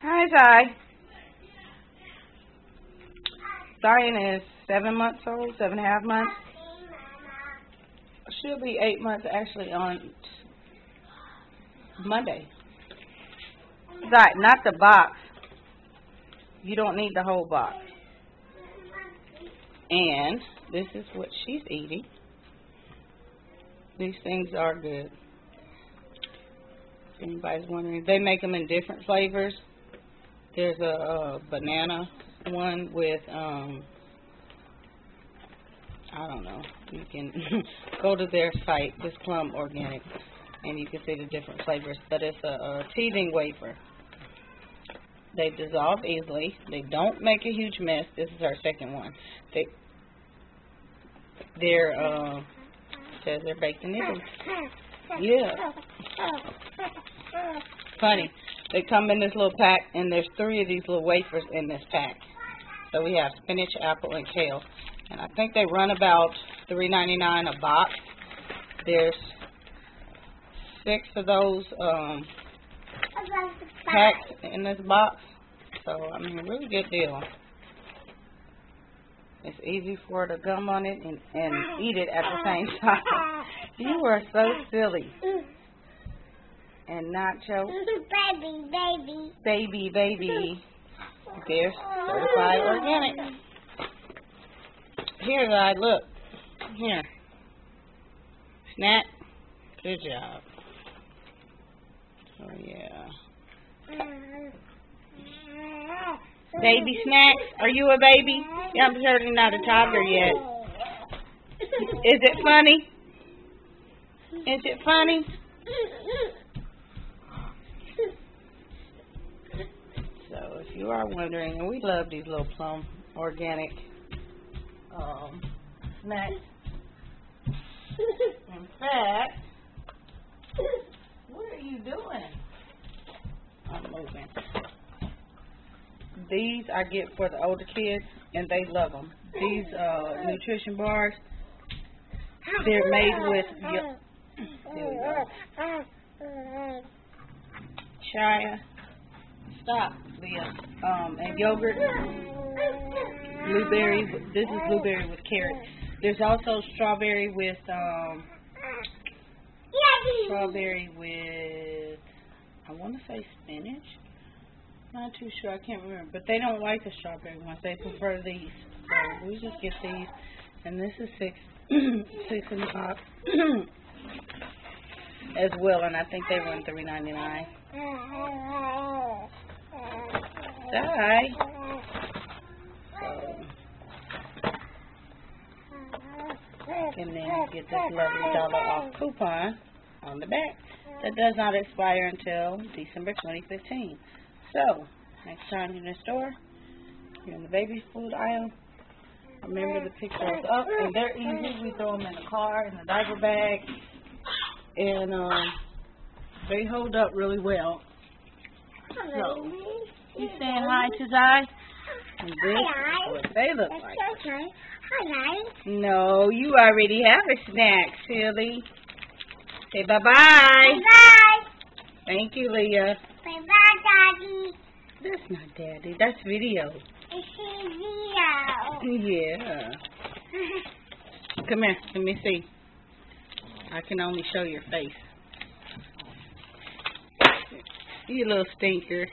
Hi, Zai. Zion is 7 months old, 7.5 months. She'll be 8 months actually on Monday. Zai, not the box. You don't need the whole box. And this is what she's eating. These things are good. If anybody's wondering, they make them in different flavors. There's a banana one with, I don't know. You can go to their site, This Plum Organic, and you can see the different flavors. But it's a teething wafer. They dissolve easily. They don't make a huge mess. This is our second one. They're says they're baked in Italy. Yeah. Funny. They come in this little pack, and there's 3 of these little wafers in this pack. So we have spinach, apple, and kale. And I think they run about $3.99 a box. There's 6 of those packs in this box. So, I mean, really good deal. It's easy for her to gum on it and eat it at the same time. You are so silly. And Nacho. Baby. There's certified organic. Here, guys, look. Here. Snack. Good job. Oh, yeah. Baby snacks. Are you a baby? Yeah, I'm certainly not a toddler yet. Is it funny? Is it funny? So, if you are wondering, and we love these little Plum Organic snacks. In fact, what are you doing? I'm moving. These I get for the older kids, and they love them. These nutrition bars, they're made with chia, and yogurt, blueberry. This is blueberry with carrot. There's also strawberry with I want to say spinach. Not too sure, I can't remember. But they don't like the strawberry ones. They prefer these. So we just get these. And this is $6 in the box as well. And I think they run $3.99. Die. And then you get this lovely $1 off coupon on the back. That does not expire until December 2015. So, next time you're in the store, you're in the baby food aisle, remember to pick those up. And they're easy. We throw them in the car, in the diaper bag. And they hold up really well. So, you saying hi to Zai? And this is what they look like. Hi, No, you already have a snack, silly. Say bye-bye. Bye. Thank you, Leah. Bye, Daddy. That's not Daddy. That's video. It's a video. Yeah. Come here. Let me see. I can only show your face. You little stinker.